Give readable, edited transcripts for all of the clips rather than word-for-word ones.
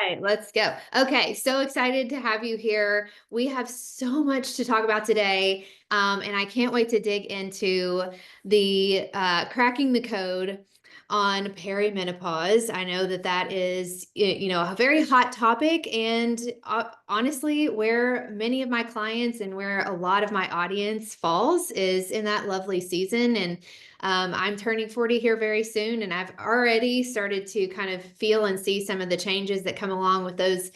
right, let's go. Okay, so excited to have you here. We have so much to talk about today, and I can't wait to dig into the cracking the code on perimenopause. I know that that is, a very hot topic, and honestly, where many of my clients and where a lot of my audience falls is in that lovely season. And I'm turning 40 here very soon, and I've already started to kind of feel and see some of the changes that come along with those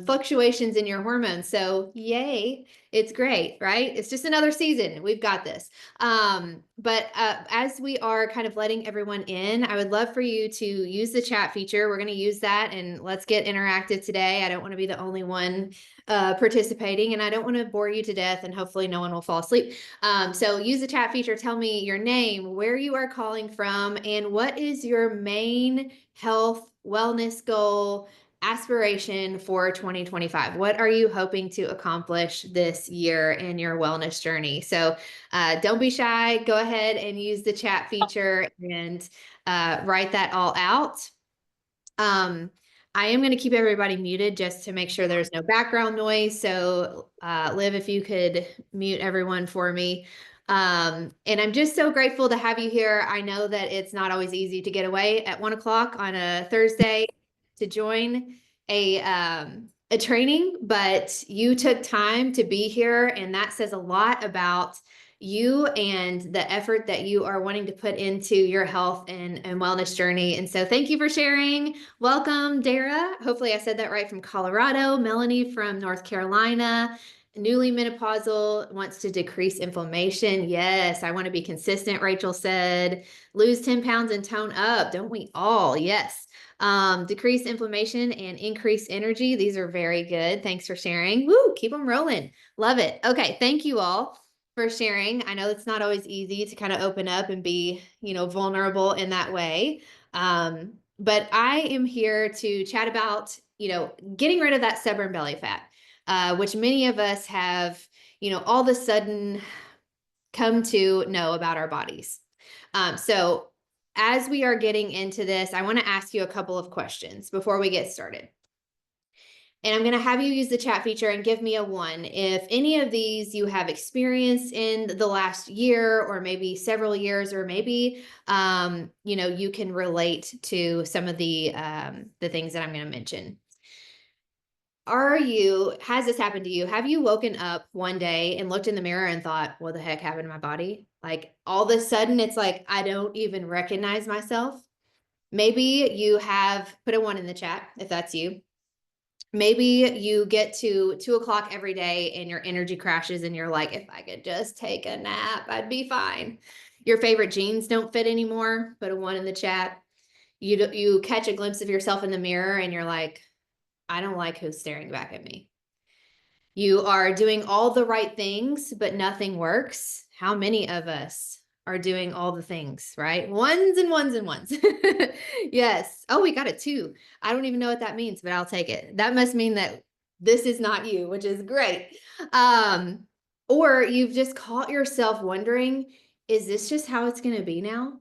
fluctuations in your hormones. So, yay, it's great, right? It's just another season. We've got this. But as we are kind of letting everyone in, I would love for you to use the chat feature. We're going to use that, and let's get interactive today. I don't want to be the only one participating, and I don't want to bore you to death, and hopefully no one will fall asleep. So use the chat feature. Tell me your name, where you are calling from, and what is your main health wellness goal aspiration for 2025. What are you hoping to accomplish this year in your wellness journey? So don't be shy. Go ahead and use the chat feature and write that all out. I am going to keep everybody muted just to make sure there's no background noise. So, Liv, if you could mute everyone for me. And I'm just so grateful to have you here. I know that it's not always easy to get away at 1 o'clock on a Thursday to join a training, but you took time to be here, and that says a lot about you and the effort that you are wanting to put into your health and wellness journey. And so thank you for sharing. Welcome, Dara. Hopefully I said that right, from Colorado. Melanie from North Carolina. Newly menopausal, wants to decrease inflammation. Yes, I want to be consistent, Rachel said. Lose 10 pounds and tone up. Don't we all? Yes. Decrease inflammation and increase energy. These are very good. Thanks for sharing. Woo, keep them rolling. Love it. Okay, thank you all for sharing. I know it's not always easy to kind of open up and be, vulnerable in that way. But I am here to chat about, getting rid of that stubborn belly fat, which many of us have, all of a sudden come to know about our bodies. So as we are getting into this, I want to ask you a couple of questions before we get started. And I'm going to have you use the chat feature and give me a 1 if any of these you have experienced in the last year, or maybe several years, or maybe you can relate to some of the things that I'm going to mention. Has this happened to you? Have you woken up one day and looked in the mirror and thought, what the heck happened to my body? Like, all of a sudden it's like, I don't even recognize myself. Maybe you have put a 1 in the chat if that's you. Maybe you get to 2 o'clock every day and your energy crashes and you're like, if I could just take a nap, I'd be fine. Your favorite jeans don't fit anymore. Put a 1 in the chat. You catch a glimpse of yourself in the mirror and you're like, I don't like who's staring back at me. You are doing all the right things, but nothing works. How many of us are doing all the things, right? Ones and ones and ones. Yes. Oh, we got a 2. I don't even know what that means, but I'll take it. That must mean that this is not you, which is great. Or you've just caught yourself wondering, is this just how it's going to be now?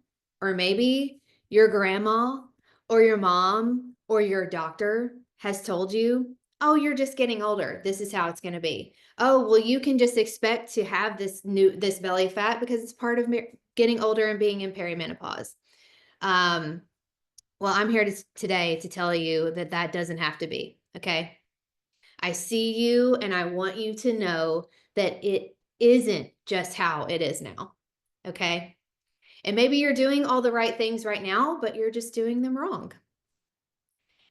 Or maybe your grandma or your mom or your doctor has told you, oh, you're just getting older. This is how it's going to be. Oh, well, you can just expect to have this belly fat because it's part of getting older and being in perimenopause. Well, I'm here today to tell you that that doesn't have to be. Okay. I see you, and I want you to know that it isn't just how it is now. Okay. And maybe you're doing all the right things right now, but you're just doing them wrong.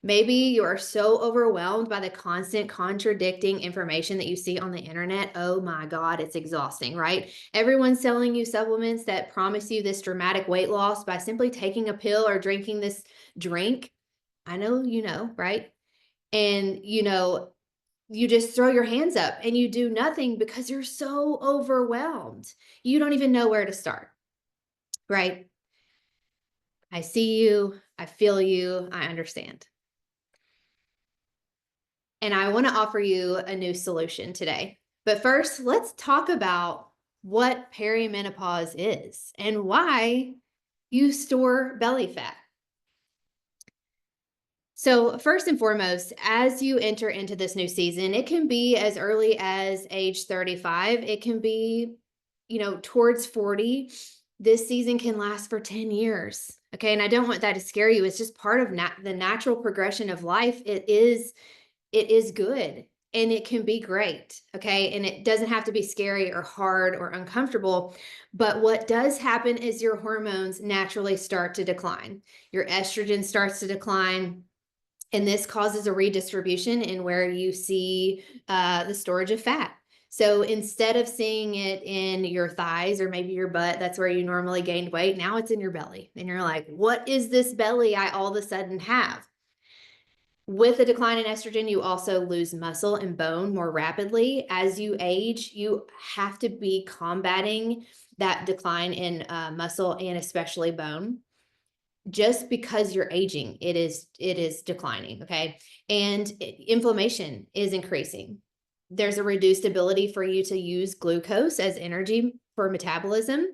Maybe you are so overwhelmed by the constant contradicting information that you see on the internet. Oh my God, it's exhausting, right? Everyone's selling you supplements that promise you this dramatic weight loss by simply taking a pill or drinking this drink. I know, right? And, you just throw your hands up and you do nothing because you're so overwhelmed. You don't even know where to start, right? I see you. I feel you. I understand. And I want to offer you a new solution today. But first, let's talk about what perimenopause is and why you store belly fat. So, first and foremost, as you enter into this new season, it can be as early as age 35. It can be, towards 40. This season can last for 10 years. Okay. And I don't want that to scare you. It's just part of the natural progression of life. It is good and it can be great. Okay. And it doesn't have to be scary or hard or uncomfortable. But what does happen is your hormones naturally start to decline. Your estrogen starts to decline, and this causes a redistribution in where you see the storage of fat. So instead of seeing it in your thighs or maybe your butt, that's where you normally gained weight, now it's in your belly. And you're like, what is this belly I all of a sudden have? With a decline in estrogen, you also lose muscle and bone more rapidly. As you age, you have to be combating that decline in muscle and especially bone. Just because you're aging, it is declining. Okay. And inflammation is increasing. There's a reduced ability for you to use glucose as energy for metabolism.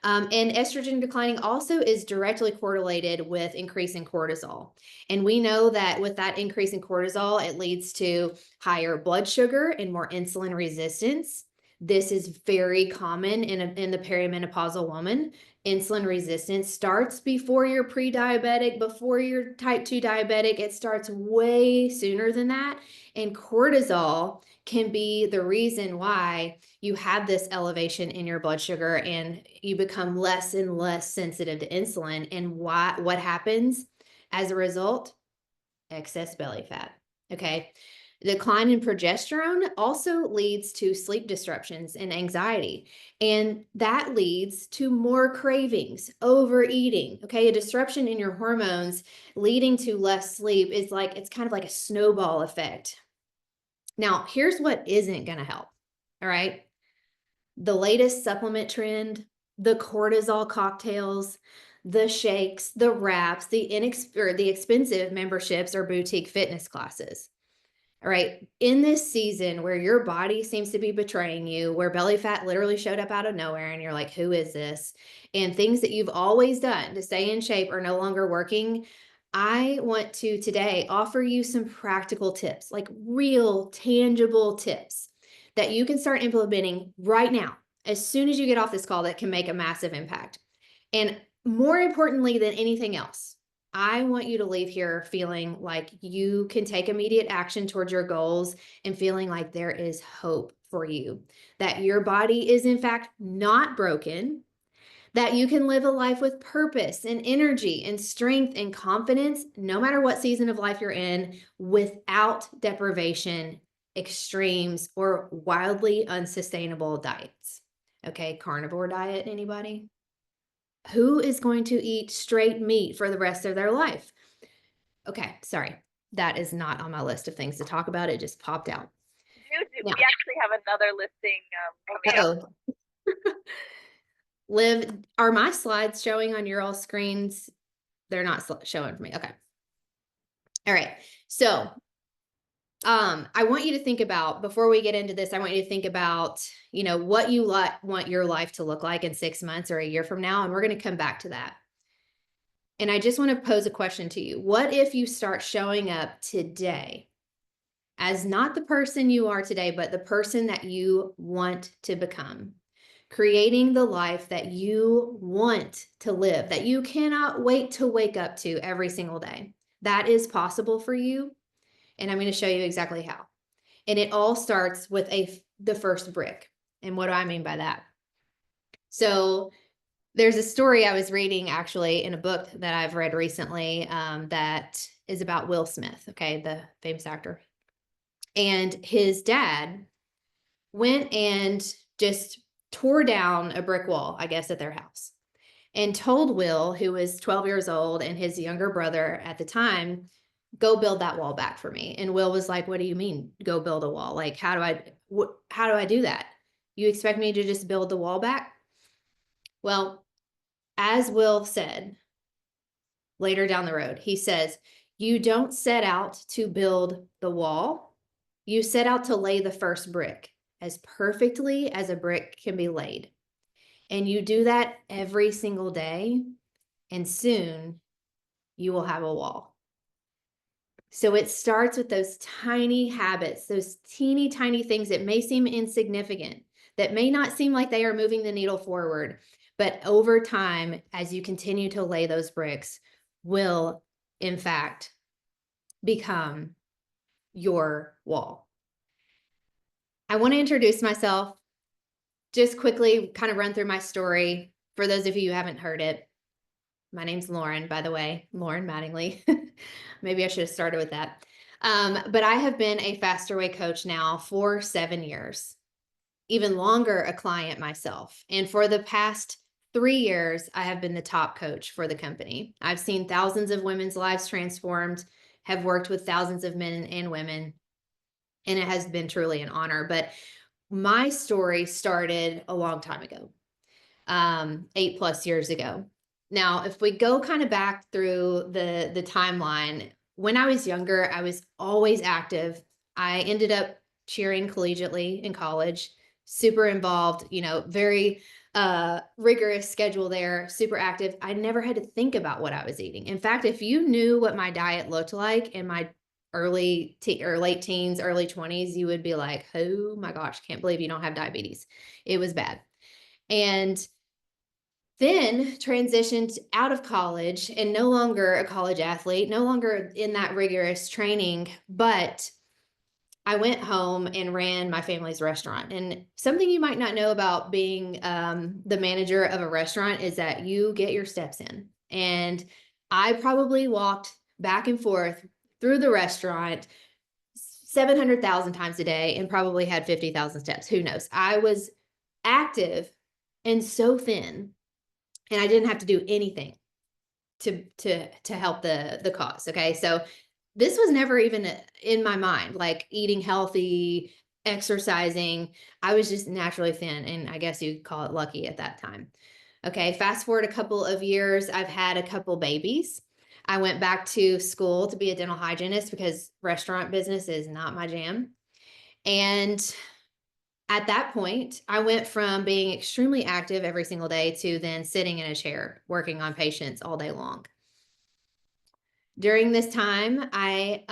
And estrogen declining also is directly correlated with increasing cortisol. And we know that with that increase in cortisol, it leads to higher blood sugar and more insulin resistance. This is very common in the perimenopausal woman. Insulin resistance starts before you're pre-diabetic, before you're type 2 diabetic. It starts way sooner than that. And cortisol can be the reason why you have this elevation in your blood sugar and you become less and less sensitive to insulin. And what happens as a result? Excess belly fat. Okay. Decline in progesterone also leads to sleep disruptions and anxiety. And that leads to more cravings, overeating. Okay. A disruption in your hormones leading to less sleep is like, it's kind of like a snowball effect. Now, here's what isn't going to help. All right. The latest supplement trend, the cortisol cocktails, the shakes, the wraps, the expensive memberships or boutique fitness classes. All right. In this season where your body seems to be betraying you, where belly fat literally showed up out of nowhere and you're like, who is this? And things that you've always done to stay in shape are no longer working. I want to today offer you some practical tips, like real tangible tips that you can start implementing right now, as soon as you get off this call, that can make a massive impact. And more importantly than anything else, I want you to leave here feeling like you can take immediate action towards your goals and feeling like there is hope for you, that your body is in fact not broken, that you can live a life with purpose and energy and strength and confidence, no matter what season of life you're in, without deprivation, extremes, or wildly unsustainable diets. Okay, carnivore diet, anybody? Who is going to eat straight meat for the rest of their life? Okay, sorry. That is not on my list of things to talk about. It just popped out. We actually have another listing coming up. Liv, are my slides showing on your all screens? They're not showing for me. Okay. All right. So, I want you to think about, before we get into this, I want you to think about, what you want your life to look like in 6 months or a year from now. And we're going to come back to that. And I just want to pose a question to you. What if you start showing up today as not the person you are today, but the person that you want to become? Creating the life that you want to live, that you cannot wait to wake up to every single day. That is possible for you. And I'm going to show you exactly how. And it all starts with the first brick. And what do I mean by that? So there's a story I was reading actually in a book that I've read recently that is about Will Smith, okay, the famous actor. And his dad went and just tore down a brick wall, I guess, at their house, and told Will, who was 12 years old, and his younger brother at the time, go build that wall back for me. And Will was like, what do you mean go build a wall? Like, how do I do that? You expect me to just build the wall back? Well, as Will said later down the road, he says, you don't set out to build the wall. You set out to lay the first brick as perfectly as a brick can be laid. And you do that every single day, and soon you will have a wall. So it starts with those tiny habits, those teeny tiny things that may seem insignificant, that may not seem like they are moving the needle forward, but over time, as you continue to lay those bricks, will in fact become your wall. I want to introduce myself, just quickly kind of run through my story for those of you who haven't heard it. My name's Lauren, by the way, Lauren Mattingly. Maybe I should have started with that. But I have been a faster way coach now for 7 years, even longer a client myself. And for the past 3 years, I have been the top coach for the company. I've seen thousands of women's lives transformed, have worked with thousands of men and women, and it has been truly an honor. But my story started a long time ago, 8+ years ago. Now, if we go kind of back through the timeline, when I was younger, I was always active. I ended up cheering collegiately in college, super involved, very rigorous schedule there, super active. I never had to think about what I was eating. In fact, if you knew what my diet looked like in my or late teens, early 20s, you would be like, oh my gosh, can't believe you don't have diabetes. It was bad. And then transitioned out of college and no longer a college athlete, no longer in that rigorous training, but I went home and ran my family's restaurant. And something you might not know about being the manager of a restaurant is that you get your steps in. And I probably walked back and forth through the restaurant 700,000 times a day and probably had 50,000 steps. Who knows? I was active and so thin, and I didn't have to do anything to help the cause. Okay, so this was never even in my mind, like eating healthy, exercising. I was just naturally thin, and I guess you'd call it lucky at that time. Okay, fast forward a couple of years, I've had a couple babies. I went back to school to be a dental hygienist because restaurant business is not my jam. And at that point, I went from being extremely active every single day to then sitting in a chair working on patients all day long. During this time, I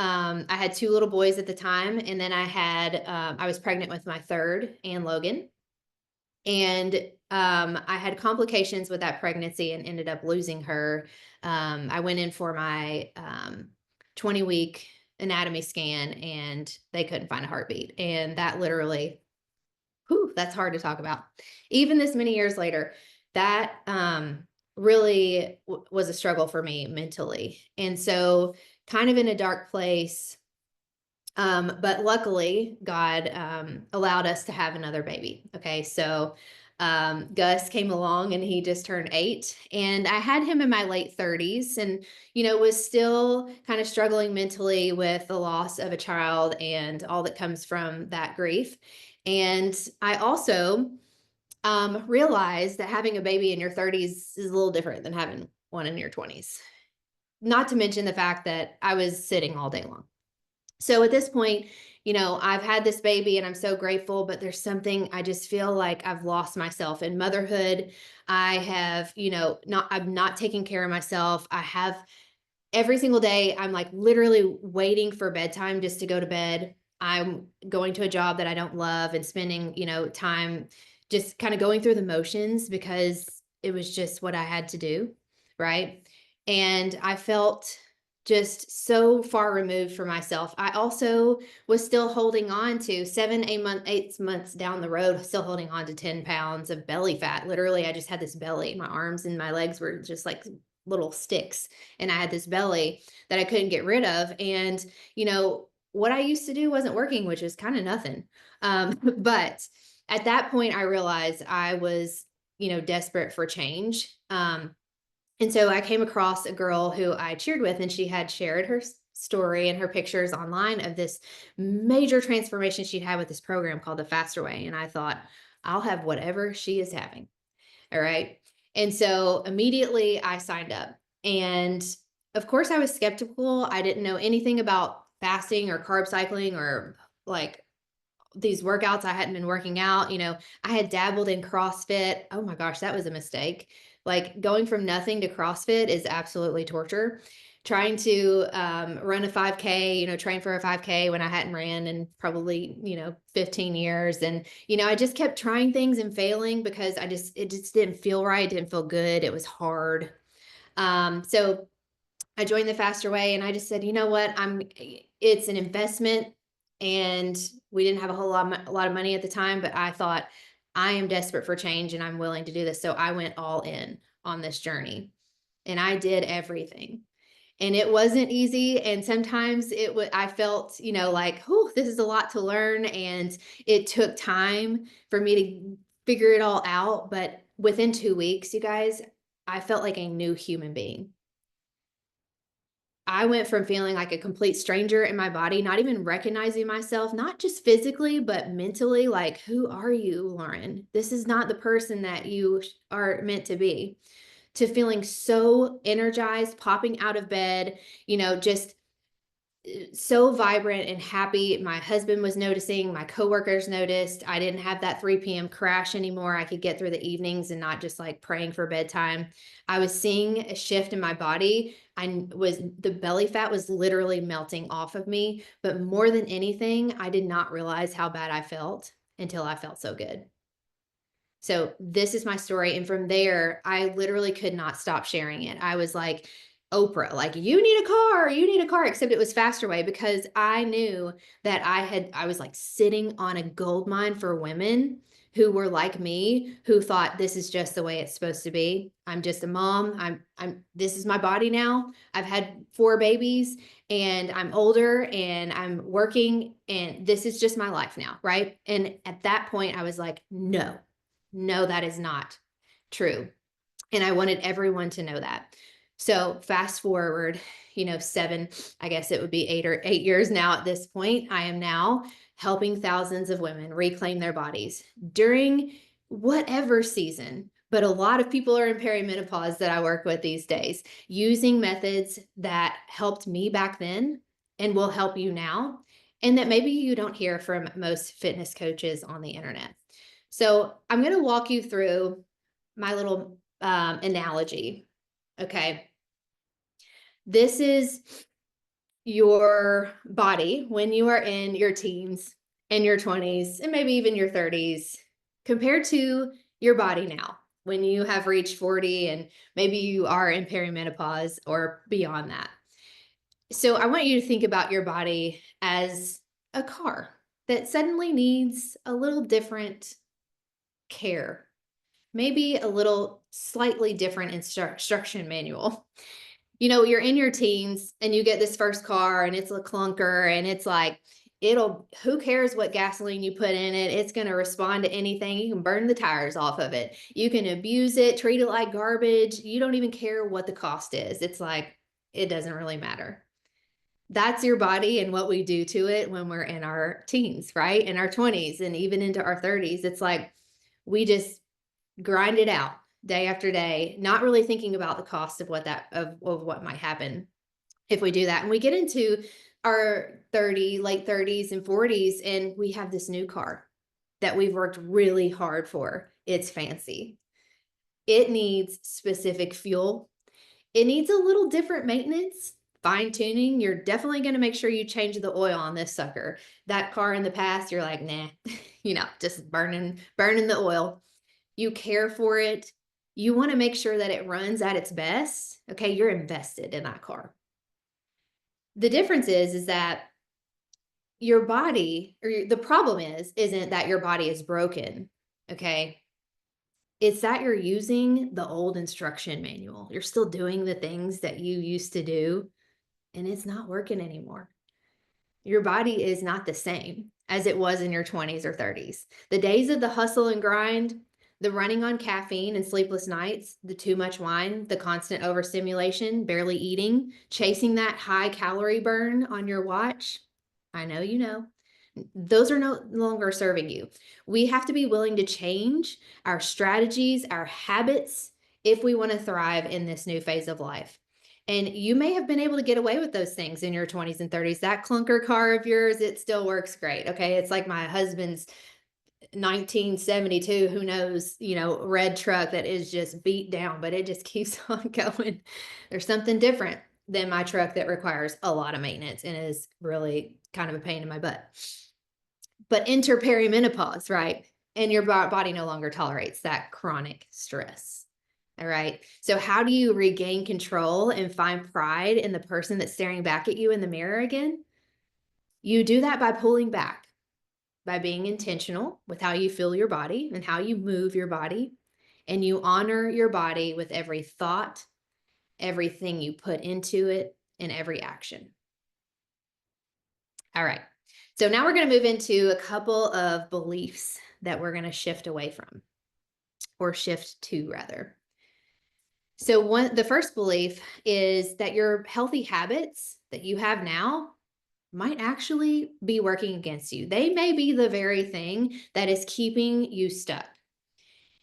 had two little boys at the time, and then I was pregnant with my third and Logan, and I had complications with that pregnancy and ended up losing her. I went in for my 20-week anatomy scan, and they couldn't find a heartbeat, and that literally, whew, that's hard to talk about. Even this many years later, that really was a struggle for me mentally. And so, kind of in a dark place. But luckily, God allowed us to have another baby. Okay. So, Gus came along and he just turned 8. And I had him in my late 30s and, was still kind of struggling mentally with the loss of a child and all that comes from that grief. And I also realized that having a baby in your 30s is a little different than having one in your 20s. Not to mention the fact that I was sitting all day long. So at this point, I've had this baby and I'm so grateful, but there's something I just feel like I've lost myself in motherhood. I have, I'm not taking care of myself. I have every single day, I'm like literally waiting for bedtime just to go to bed. I'm going to a job that I don't love and spending, time just kind of going through the motions because it was just what I had to do. Right. And I felt just so far removed from myself. I also was still holding on to 8 months down the road, still holding on to 10 pounds of belly fat. Literally, I just had this belly. My arms and my legs were just like little sticks, and I had this belly that I couldn't get rid of. And, what I used to do wasn't working, which is kind of nothing. But at that point, I realized I was, desperate for change. And so I came across a girl who I cheered with, and she had shared her story and her pictures online of this major transformation she'd had with this program called the Faster Way. And I thought, I'll have whatever she is having. All right. And so immediately I signed up. And of course, I was skeptical. I didn't know anything about fasting or carb cycling or like these workouts. I hadn't been working out. I had dabbled in CrossFit. Oh my gosh, that was a mistake. Like going from nothing to CrossFit is absolutely torture. trying to run a 5K, train for a 5K when I hadn't ran in probably, 15 years. And, I just kept trying things and failing because it just didn't feel right. Didn't feel good. It was hard. So I joined the faster way and I just said, you know what, it's an investment. And we didn't have a lot of money at the time, but I thought I am desperate for change and I'm willing to do this. So I went all in on this journey and I did everything. And it wasn't easy. And sometimes I felt, like, oh, this is a lot to learn. And it took time for me to figure it all out. But within 2 weeks, you guys, I felt like a new human being. I went from feeling like a complete stranger in my body, not even recognizing myself, not just physically, but mentally. Like, who are you, Lauren? This is not the person that you are meant to be. To feeling so energized, popping out of bed, just so vibrant and happy. My husband was noticing, my coworkers noticed. I didn't have that 3 p.m. crash anymore. I could get through the evenings and not just like praying for bedtime. I was seeing a shift in my body. The belly fat was literally melting off of me. But more than anything, I did not realize how bad I felt until I felt so good. So this is my story. And from there, I literally could not stop sharing it. I was like, Oprah, like, you need a car, except it was faster way because I knew that I was like sitting on a gold mine for women who were like me, who thought this is just the way it's supposed to be. I'm just a mom. This is my body now. I've had 4 babies and I'm older and I'm working and this is just my life now. Right. And at that point, I was like, no, that is not true. And I wanted everyone to know that. So fast forward, I guess it would be 8 years now at this point. I am now helping thousands of women reclaim their bodies during whatever season. But a lot of people are in perimenopause that I work with these days, using methods that helped me back then and will help you now, and that maybe you don't hear from most fitness coaches on the internet. So I'm going to walk you through my little analogy. Okay. This is your body when you are in your teens and your 20s and maybe even your 30s compared to your body now when you have reached 40 and maybe you are in perimenopause or beyond that. So I want you to think about your body as a car that suddenly needs a little different care, maybe a little slightly different instruction manual. You're in your teens and you get this first car and it's a clunker and it's like, who cares what gasoline you put in it? It's going to respond to anything. You can burn the tires off of it. You can abuse it, treat it like garbage. You don't even care what the cost is. It's like, it doesn't really matter. That's your body and what we do to it when we're in our teens, right? In our 20s and even into our 30s. It's like, we just grind it out day after day, not really thinking about the cost of what might happen if we do that. And we get into our late 30s and 40s, and we have this new car that we've worked really hard for. It's fancy. It needs specific fuel. It needs a little different maintenance, fine tuning. You're definitely going to make sure you change the oil on this sucker. That car in the past, you're like, nah, just burning the oil. You care for it. You want to make sure that it runs at its best. Okay, you're invested in that car. The difference is that your body, the problem isn't that your body is broken. Okay, it's that you're using the old instruction manual. You're still doing the things that you used to do, and it's not working anymore. Your body is not the same as it was in your 20s or 30s. The days of the hustle and grind, the running on caffeine and sleepless nights, the too much wine, the constant overstimulation, barely eating, chasing that high calorie burn on your watch. I know you know. Those are no longer serving you. We have to be willing to change our strategies, our habits, if we want to thrive in this new phase of life. And you may have been able to get away with those things in your 20s and 30s. That clunker car of yours, it still works great. Okay. It's like my husband's 1972, who knows, red truck that is just beat down, but it just keeps on going. There's something different than my truck that requires a lot of maintenance and is really kind of a pain in my butt. But enter perimenopause, right? And your body no longer tolerates that chronic stress. All right. So, how do you regain control and find pride in the person that's staring back at you in the mirror again? You do that by pulling back, by being intentional with how you feel your body and how you move your body. And you honor your body with every thought, everything you put into it, and every action. All right. So now we're going to move into a couple of beliefs that we're going to shift away from, or shift to rather. So the first belief is that your healthy habits that you have now might actually be working against you. They may be the very thing that is keeping you stuck.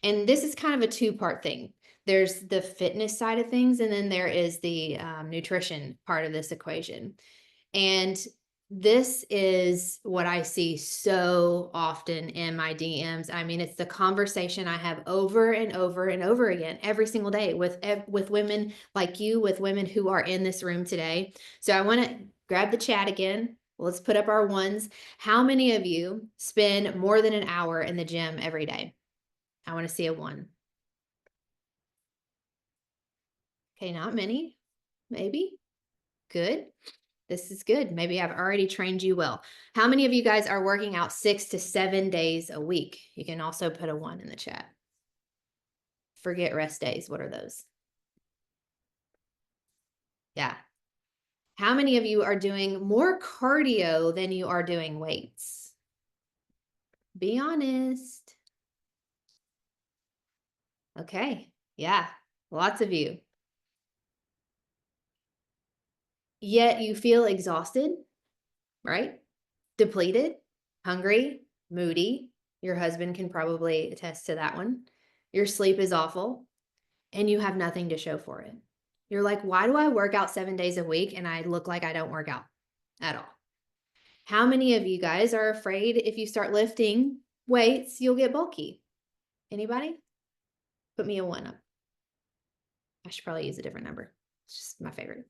And this is kind of a two-part thing. There's the fitness side of things, and then there is the nutrition part of this equation. And this is what I see so often in my DMs. I mean, it's the conversation I have over and over and over again every single day with women like you, with women who are in this room today. So I want to grab the chat again. Let's put up our ones. How many of you spend more than an hour in the gym every day? I want to see a one. Okay, not many. Maybe. Good. This is good. Maybe I've already trained you well. How many of you guys are working out 6 to 7 days a week? You can also put a one in the chat. Forget rest days. What are those? Yeah. How many of you are doing more cardio than you are doing weights? Be honest. Okay. Yeah. Lots of you. Yet you feel exhausted, right? Depleted, hungry, moody. Your husband can probably attest to that one. Your sleep is awful, and you have nothing to show for it. You're like, why do I work out 7 days a week and I look like I don't work out at all? How many of you guys are afraid if you start lifting weights, you'll get bulky? Anybody? Put me a one up. I should probably use a different number. It's just my favorite.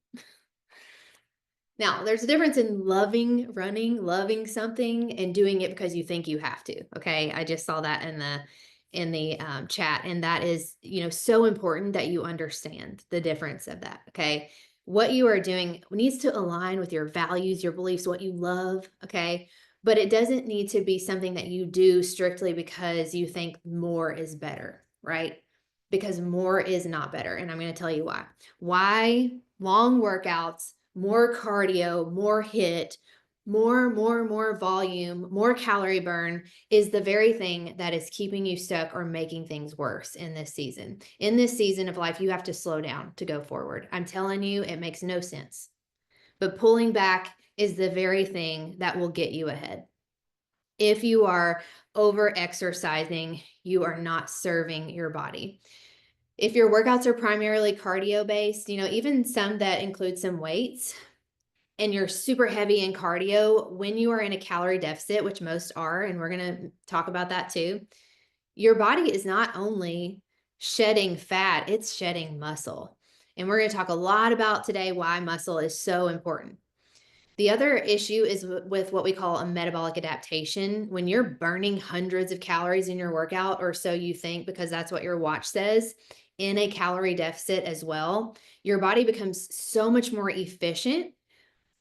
Now, there's a difference in loving running, loving something, and doing it because you think you have to. Okay, I just saw that in the chat, and that is so important that you understand the difference of that. Okay, what you are doing needs to align with your values, your beliefs, what you love. Okay, but it doesn't need to be something that you do strictly because you think more is better, right? Because more is not better, and I'm going to tell you why. Why long workouts, more cardio, more hit, more volume, more calorie burn is the very thing that is keeping you stuck or making things worse in this season. In this season of life, you have to slow down to go forward. I'm telling you, it makes no sense. But pulling back is the very thing that will get you ahead. If you are over exercising, you are not serving your body. If your workouts are primarily cardio based, even some that include some weights, and you're super heavy in cardio, when you are in a calorie deficit, which most are, and we're going to talk about that too, your body is not only shedding fat, it's shedding muscle. And we're going to talk a lot about today why muscle is so important. The other issue is with what we call a metabolic adaptation. When you're burning hundreds of calories in your workout, or so you think, because that's what your watch says, in a calorie deficit as well, your body becomes so much more efficient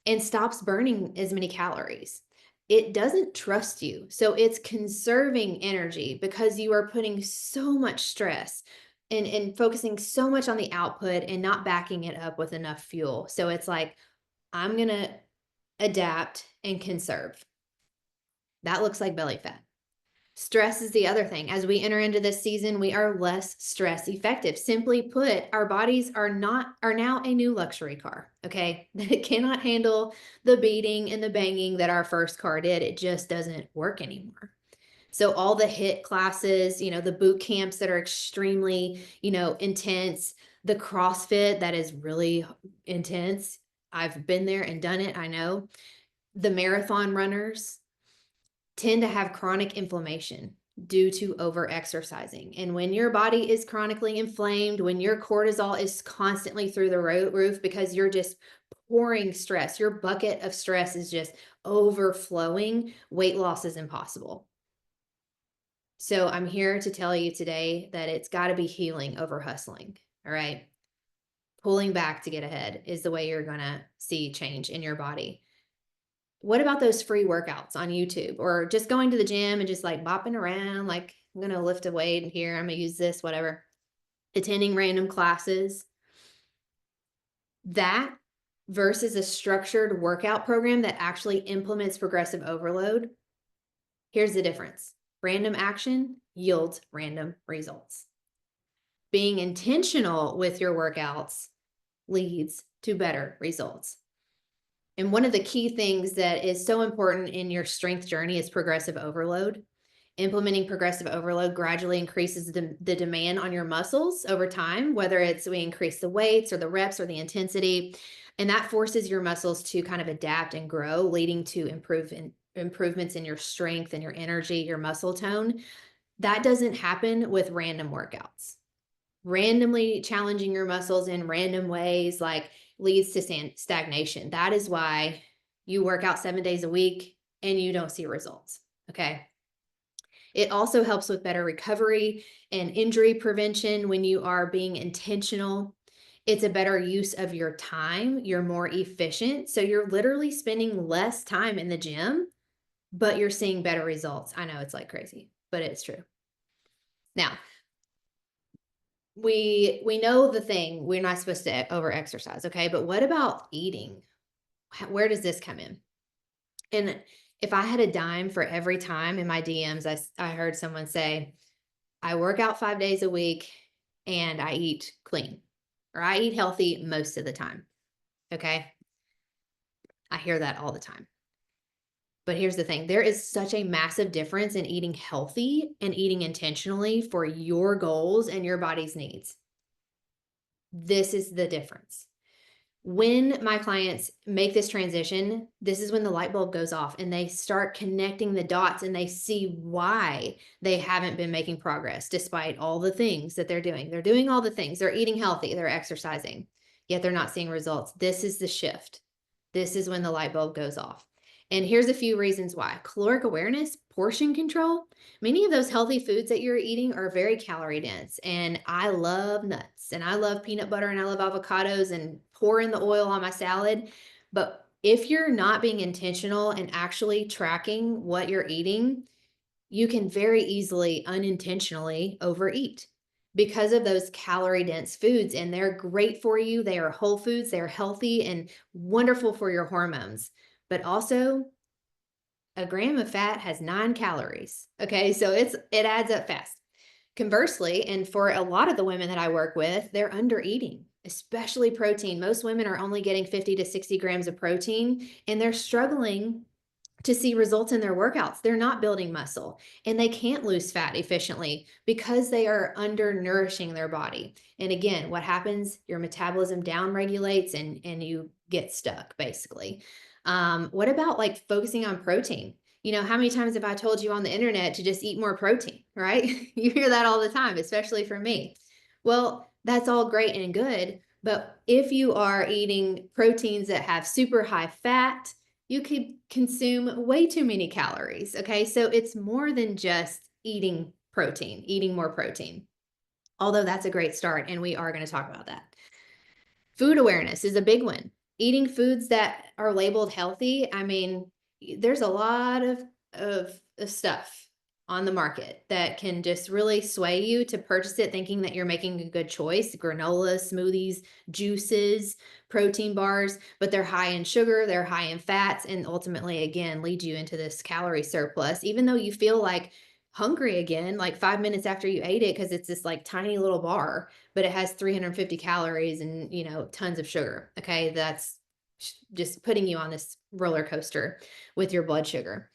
and stops burning as many calories. It doesn't trust you. So it's conserving energy because you are putting so much stress and focusing so much on the output and not backing it up with enough fuel. So it's like, I'm going to adapt and conserve. That looks like belly fat. Stress is the other thing. As we enter into this season, we are less stress effective. Simply put, our bodies are now a new luxury car, okay? It cannot handle the beating and the banging that our first car did. It just doesn't work anymore. So all the HIIT classes, the boot camps that are extremely, intense, the CrossFit that is really intense. I've been there and done it, I know. The marathon runners tend to have chronic inflammation. due to over exercising. And when your body is chronically inflamed, when your cortisol is constantly through the roof because you're just pouring stress, your bucket of stress is just overflowing, weight loss is impossible. So I'm here to tell you today that it's got to be healing over hustling. All right. Pulling back to get ahead is the way you're going to see change in your body. What about those free workouts on YouTube or just going to the gym and just like bopping around, like I'm going to lift a weight here, I'm going to use this, whatever, attending random classes? That versus a structured workout program that actually implements progressive overload. Here's the difference: random action yields random results. Being intentional with your workouts leads to better results. And one of the key things that is so important in your strength journey is progressive overload. Implementing progressive overload gradually increases the demand on your muscles over time, whether it's we increase the weights or the reps or the intensity. And that forces your muscles to kind of adapt and grow, leading to improvements in your strength and your energy, your muscle tone. That doesn't happen with random workouts. Randomly challenging your muscles in random ways like leads to stagnation. That is why you work out 7 days a week and you don't see results. Okay. It also helps with better recovery and injury prevention when you are being intentional. It's a better use of your time. You're more efficient. So you're literally spending less time in the gym, but you're seeing better results. I know it's like crazy, but it's true. Now, we know the thing, we're not supposed to over exercise, okay? But what about eating? Where does this come in? And if I had a dime for every time in my DMs I heard someone say, I work out 5 days a week and I eat clean or I eat healthy most of the time. Okay. I hear that all the time. But here's the thing: there is such a massive difference in eating healthy and eating intentionally for your goals and your body's needs. This is the difference. When my clients make this transition, this is when the light bulb goes off and they start connecting the dots and they see why they haven't been making progress despite all the things that they're doing. They're doing all the things. They're eating healthy, they're exercising, yet they're not seeing results. This is the shift. This is when the light bulb goes off. And here's a few reasons why: caloric awareness, portion control. Many of those healthy foods that you're eating are very calorie dense. And I love nuts and I love peanut butter and I love avocados and pour in the oil on my salad. But if you're not being intentional and actually tracking what you're eating, you can very easily unintentionally overeat because of those calorie dense foods. And they're great for you. They are whole foods, they're healthy and wonderful for your hormones. But also, a gram of fat has 9 calories. Okay, so it adds up fast. Conversely, and for a lot of the women that I work with, they're under eating, especially protein. Most women are only getting 50 to 60 grams of protein, and they're struggling to see results in their workouts. They're not building muscle and they can't lose fat efficiently because they are undernourishing their body. And again, what happens? Your metabolism down regulates and you get stuck basically. What about like focusing on protein? You know, how many times have I told you on the internet to just eat more protein, right? You hear that all the time, especially from me. Well, that's all great and good. But if you are eating proteins that have super high fat, you could consume way too many calories. Okay. So it's more than just eating protein, eating more protein, although that's a great start. And we are going to talk about that. Food awareness is a big one. Eating foods that are labeled healthy. I mean, there's a lot of stuff on the market that can just really sway you to purchase it thinking that you're making a good choice. Granola, smoothies, juices, protein bars, but they're high in sugar, they're high in fats, and ultimately, again, lead you into this calorie surplus, even though you feel like hungry again, like 5 minutes after you ate it, because it's this like tiny little bar, but it has 350 calories and, you know, tons of sugar. Okay. That's just putting you on this roller coaster with your blood sugar.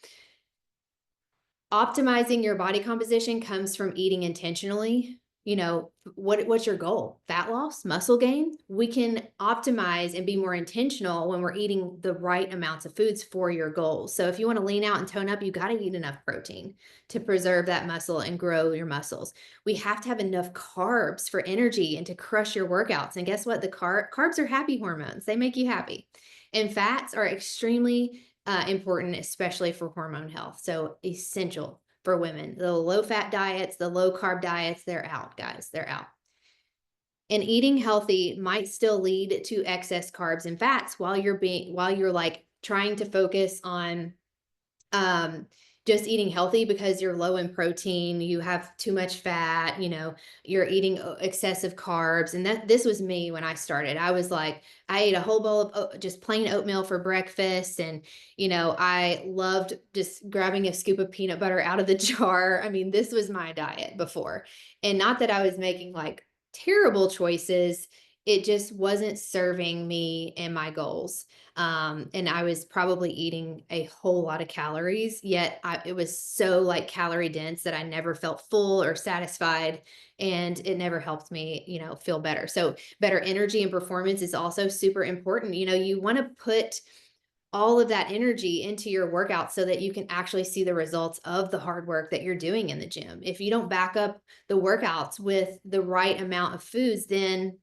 Optimizing your body composition comes from eating intentionally what's your goal? Fat loss, muscle gain? We can optimize and be more intentional when we're eating the right amounts of foods for your goals. So if you want to lean out and tone up, you got to eat enough protein to preserve that muscle and grow your muscles. We have to have enough carbs for energy and to crush your workouts. And guess what? The carbs are happy hormones. They make you happy. And fats are extremely important, especially for hormone health. So essential for women. The low fat diets, the low carb diets, they're out, guys. They're out. And eating healthy might still lead to excess carbs and fats while you're like trying to focus on um just eating healthy because you're low in protein, you have too much fat, you're eating excessive carbs. And this was me when I started. I was like, I ate a whole bowl of just plain oatmeal for breakfast. And I loved just grabbing a scoop of peanut butter out of the jar. I mean, this was my diet before. And not that I was making like terrible choices, it just wasn't serving me and my goals. And I was probably eating a whole lot of calories, yet it was so like calorie dense that I never felt full or satisfied, and it never helped me, feel better. So better energy and performance is also super important. You want to put all of that energy into your workout so that you can actually see the results of the hard work that you're doing in the gym. If you don't back up the workouts with the right amount of foods, then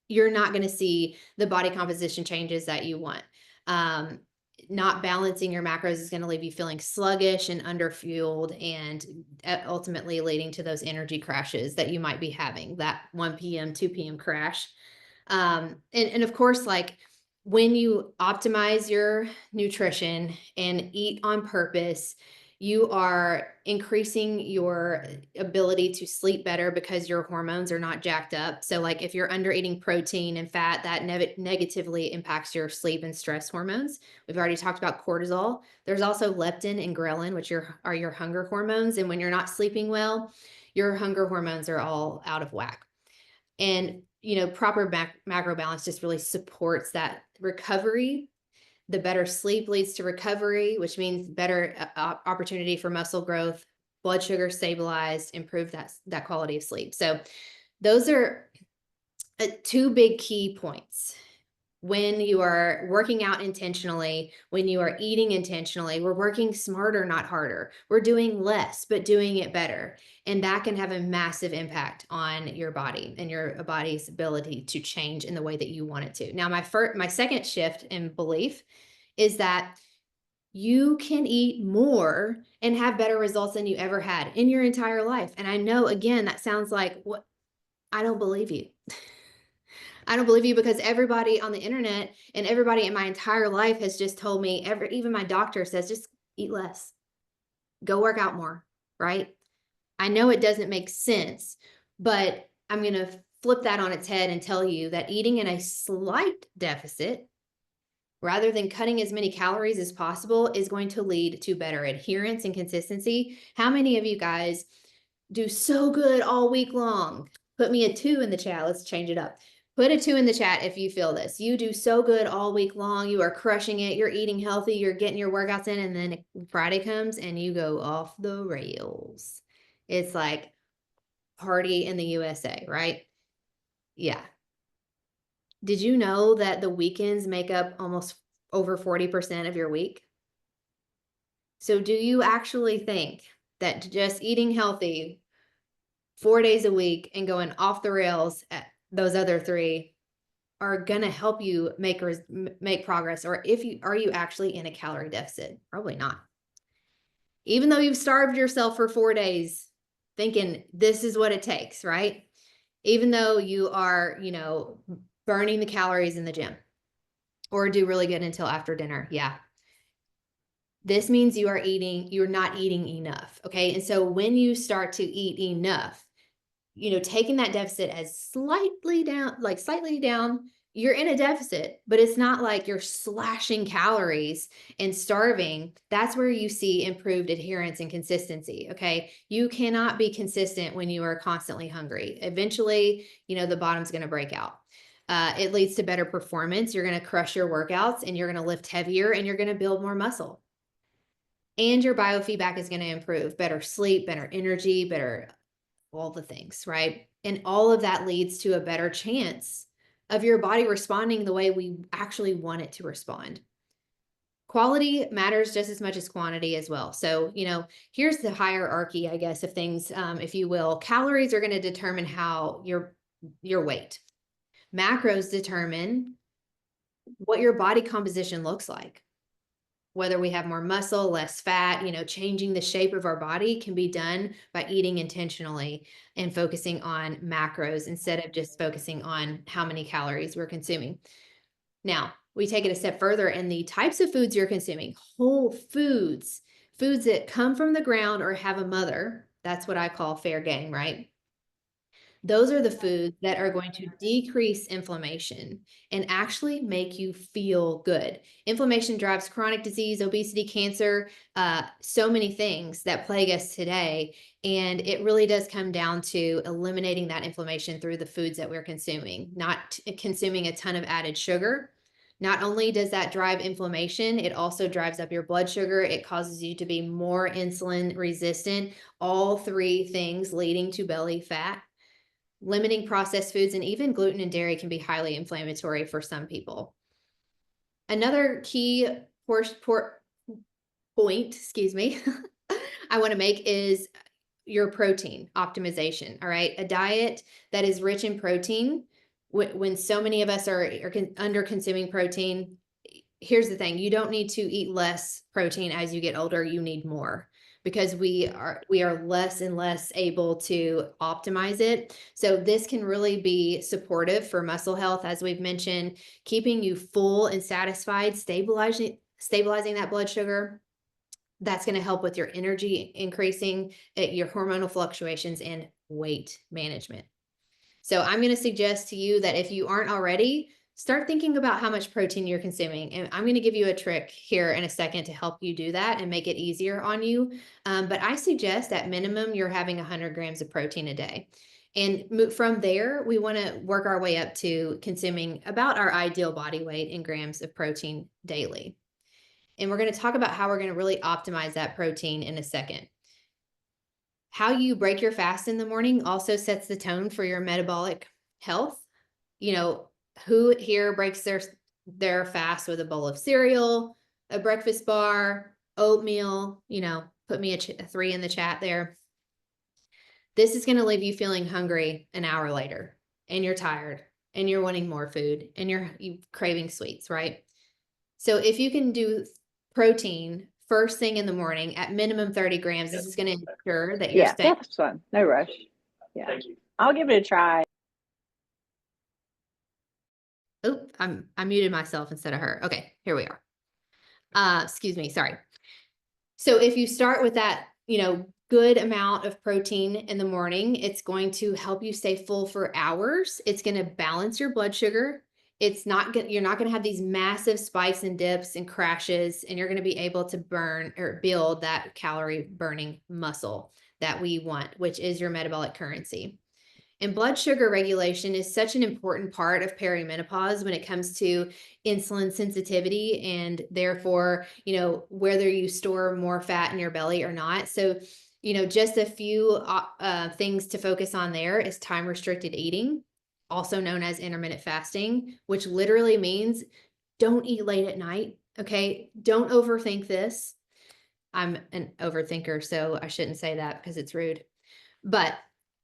you're not going to see the body composition changes that you want. Um, Not balancing your macros is going to leave you feeling sluggish and underfueled, and ultimately leading to those energy crashes that you might be having, that 1 p.m., 2 p.m. crash. And of course, like when you optimize your nutrition and eat on purpose, you are increasing your ability to sleep better because your hormones are not jacked up. So, like if you're under eating protein and fat, that negatively impacts your sleep and stress hormones. We've already talked about cortisol. There's also leptin and ghrelin, which are your hunger hormones. And when you're not sleeping well, your hunger hormones are all out of whack. And proper macro balance just really supports that recovery. The better sleep leads to recovery, which means better opportunity for muscle growth, blood sugar stabilized, improve that quality of sleep. So those are two big key points. When you are working out intentionally, when you are eating intentionally, we're working smarter, not harder. We're doing less, but doing it better. And that can have a massive impact on your body and your body's ability to change in the way that you want it to. Now, my second shift in belief is that you can eat more and have better results than you ever had in your entire life. And I know, again, that sounds like, what? I don't believe you. I don't believe you, because everybody on the internet and everybody in my entire life has just told me, even my doctor says, just eat less, go work out more, right? I know it doesn't make sense, but I'm going to flip that on its head and tell you that eating in a slight deficit rather than cutting as many calories as possible is going to lead to better adherence and consistency. How many of you guys do so good all week long? Put me a 2 in the chat. Let's change it up. Put a 2 in the chat if you feel this. You do so good all week long. You are crushing it. You're eating healthy. You're getting your workouts in. And then Friday comes and you go off the rails. It's like party in the USA, right? Yeah. Did you know that the weekends make up almost over 40% of your week? So do you actually think that just eating healthy 4 days a week and going off the rails at those other 3 are gonna help you make progress? Or are you actually in a calorie deficit? Probably not. Even though you've starved yourself for 4 days thinking this is what it takes, right? Even though you are, burning the calories in the gym or do really good until after dinner. Yeah. This means you're not eating enough. Okay. And so when you start to eat enough, taking that deficit as slightly down, you're in a deficit, but it's not like you're slashing calories and starving. That's where you see improved adherence and consistency. Okay. You cannot be consistent when you are constantly hungry. Eventually, the bottom's going to break out. It leads to better performance. You're going to crush your workouts and you're going to lift heavier and you're going to build more muscle. And your biofeedback is going to improve. Better sleep, better energy, better all the things, right? And all of that leads to a better chance of your body responding the way we actually want it to respond. Quality matters just as much as quantity as well. So, here's the hierarchy, I guess, of things, if you will. Calories are going to determine how your weight. Macros determine what your body composition looks like. Whether we have more muscle, less fat, changing the shape of our body can be done by eating intentionally and focusing on macros instead of just focusing on how many calories we're consuming. Now, we take it a step further in the types of foods you're consuming. Whole foods, foods that come from the ground or have a mother. That's what I call fair game, right? Those are the foods that are going to decrease inflammation and actually make you feel good. Inflammation drives chronic disease, obesity, cancer, so many things that plague us today. And it really does come down to eliminating that inflammation through the foods that we're consuming, not consuming a ton of added sugar. Not only does that drive inflammation, it also drives up your blood sugar. It causes you to be more insulin resistant. All three things leading to belly fat. Limiting processed foods and even gluten and dairy can be highly inflammatory for some people. Another key point, excuse me, I want to make is your protein optimization. All right. A diet that is rich in protein, when so many of us are under consuming protein, here's the thing, you don't need to eat less protein as you get older, you need more because we are less and less able to optimize it. So this can really be supportive for muscle health, as we've mentioned, keeping you full and satisfied, stabilizing that blood sugar. That's going to help with your energy increasing, your hormonal fluctuations, and weight management. So I'm going to suggest to you that if you aren't already, start thinking about how much protein you're consuming. And I'm going to give you a trick here in a second to help you do that and make it easier on you. But I suggest at minimum, you're having 100 grams of protein a day. And from there, we want to work our way up to consuming about our ideal body weight in grams of protein daily. And we're going to talk about how we're going to really optimize that protein in a second. How you break your fast in the morning also sets the tone for your metabolic health. Who here breaks their fast with a bowl of cereal, a breakfast bar, oatmeal? Put me a 3 in the chat there. This is going to leave you feeling hungry an hour later, and you're tired, and you're wanting more food, and you're craving sweets, right? So if you can do protein first thing in the morning at minimum 30 grams, this is going to ensure that you're staying. That's fun. No rush. Yeah. Thank you. I'll give it a try. Oh, I muted myself instead of her. Okay, here we are. Excuse me, sorry. So if you start with that, good amount of protein in the morning, it's going to help you stay full for hours. It's going to balance your blood sugar. You're not going to have these massive spikes and dips and crashes, and you're going to be able to burn or build that calorie burning muscle that we want, which is your metabolic currency. And blood sugar regulation is such an important part of perimenopause when it comes to insulin sensitivity and therefore, whether you store more fat in your belly or not. So, just a few things to focus on there is time restricted eating, also known as intermittent fasting, which literally means don't eat late at night. Okay. Don't overthink this. I'm an overthinker, so I shouldn't say that because it's rude. But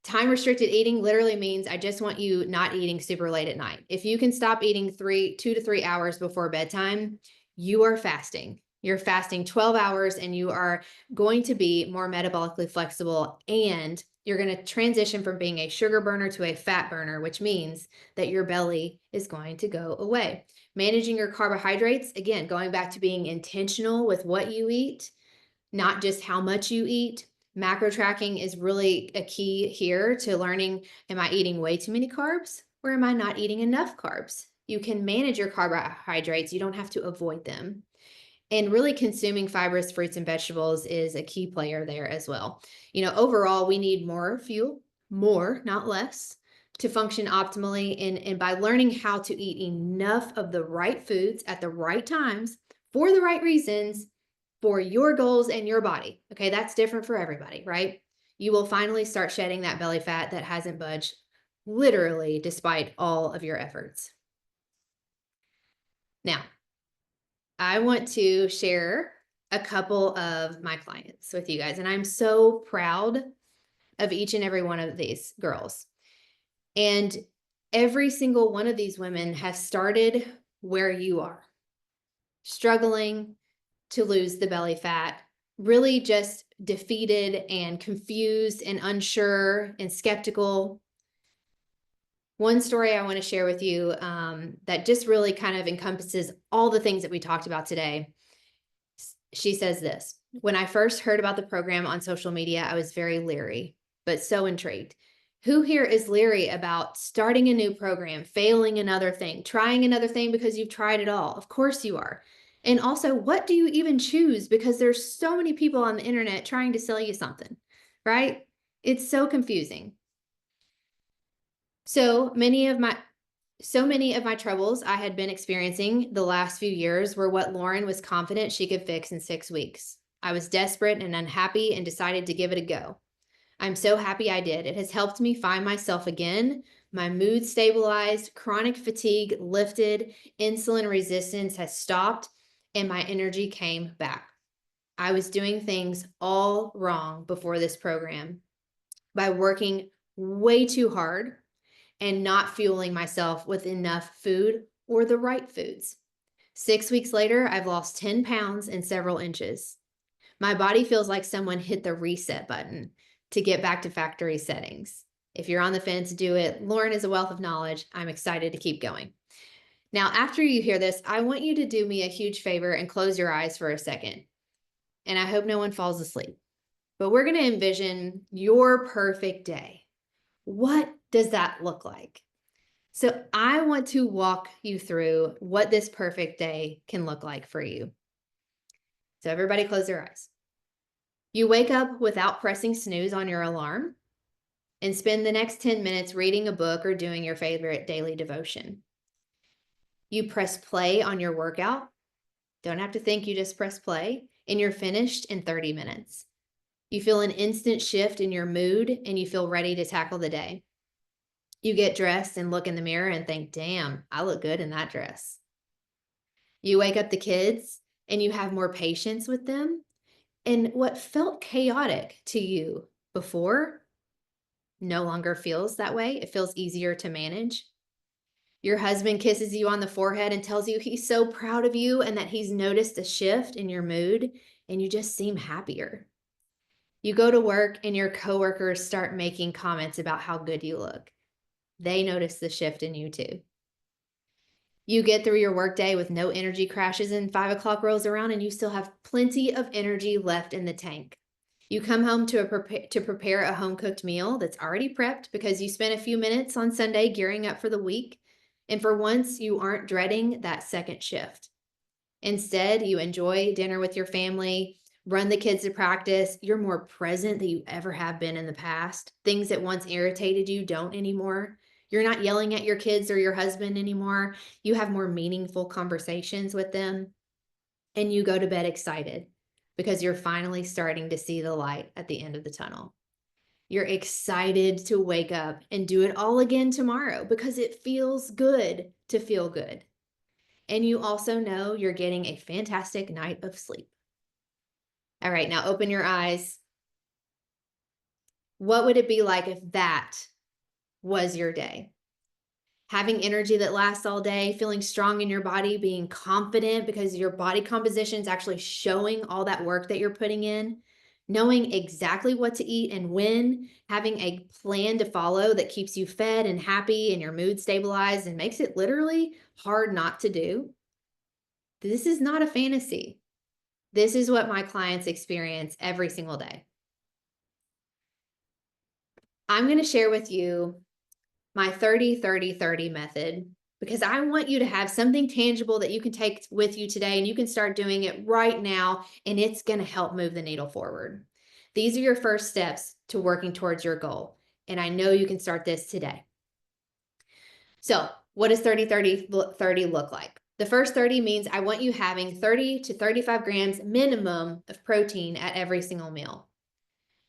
time restricted eating literally means I just want you not eating super late at night. If you can stop eating 2 to 3 hours before bedtime, you are fasting. You're fasting 12 hours and you are going to be more metabolically flexible, and you're going to transition from being a sugar burner to a fat burner, which means that your belly is going to go away. Managing your carbohydrates, again, going back to being intentional with what you eat, not just how much you eat. Macro tracking is really a key here to learning, am I eating way too many carbs or am I not eating enough carbs? You can manage your carbohydrates. You don't have to avoid them. And really consuming fibrous fruits and vegetables is a key player there as well. Overall, we need more fuel, more, not less, to function optimally. And by learning how to eat enough of the right foods at the right times for the right reasons, for your goals and your body. Okay, that's different for everybody, right? you will finally start shedding that belly fat that hasn't budged, literally, despite all of your efforts. Now, I want to share a couple of my clients with you guys, and I'm so proud of each and every one of these girls. And every single one of these women has started where you are, struggling to lose the belly fat, really just defeated and confused and unsure and skeptical. One story I want to share with you that just really kind of encompasses all the things that we talked about today. She says this: when I first heard about the program on social media, I was very leery, but so intrigued. Who here is leery about starting a new program, failing another thing, trying another thing because you've tried it all? Of course you are. And also, what do you even choose? Because there's so many people on the internet trying to sell you something, right? It's so confusing. So many of my troubles I had been experiencing the last few years were what Lauren was confident she could fix in 6 weeks. I was desperate and unhappy and decided to give it a go. I'm so happy I did. It has helped me find myself again. My mood stabilized, chronic fatigue lifted, insulin resistance has stopped, and my energy came back. I was doing things all wrong before this program by working way too hard and not fueling myself with enough food or the right foods. 6 weeks later, I've lost 10 pounds and several inches. My body feels like someone hit the reset button to get back to factory settings. If you're on the fence, do it. Lauren is a wealth of knowledge. I'm excited to keep going. Now, after you hear this, I want you to do me a huge favor and close your eyes for a second. And I hope no one falls asleep. But we're going to envision your perfect day. What does that look like? So I want to walk you through what this perfect day can look like for you. So everybody close their eyes. You wake up without pressing snooze on your alarm and spend the next 10 minutes reading a book or doing your favorite daily devotion. You press play on your workout. Don't have to think, you just press play, and you're finished in 30 minutes. You feel an instant shift in your mood and you feel ready to tackle the day. You get dressed and look in the mirror and think, damn, I look good in that dress. You wake up the kids and you have more patience with them. And what felt chaotic to you before no longer feels that way. It feels easier to manage. Your husband kisses you on the forehead and tells you he's so proud of you and that he's noticed a shift in your mood and you just seem happier. You go to work and your coworkers start making comments about how good you look. They notice the shift in you too. You get through your workday with no energy crashes and 5 o'clock rolls around and you still have plenty of energy left in the tank. You come home to prepare a home-cooked meal that's already prepped because you spent a few minutes on Sunday gearing up for the week. And for once, you aren't dreading that second shift. Instead, you enjoy dinner with your family, run the kids to practice. You're more present than you ever have been in the past. Things that once irritated you don't anymore. You're not yelling at your kids or your husband anymore. You have more meaningful conversations with them. And you go to bed excited because you're finally starting to see the light at the end of the tunnel. You're excited to wake up and do it all again tomorrow because it feels good to feel good. And you also know you're getting a fantastic night of sleep. All right, now open your eyes. What would it be like if that was your day? Having energy that lasts all day, feeling strong in your body, being confident because your body composition is actually showing all that work that you're putting in, knowing exactly what to eat and when, having a plan to follow that keeps you fed and happy and your mood stabilized and makes it literally hard not to do. This is not a fantasy. This is what my clients experience every single day. I'm going to share with you my 30-30-30 method because I want you to have something tangible that you can take with you today and you can start doing it right now and it's going to help move the needle forward. These are your first steps to working towards your goal. And I know you can start this today. So what does 30-30-30 look like? The first 30 means I want you having 30 to 35 grams minimum of protein at every single meal.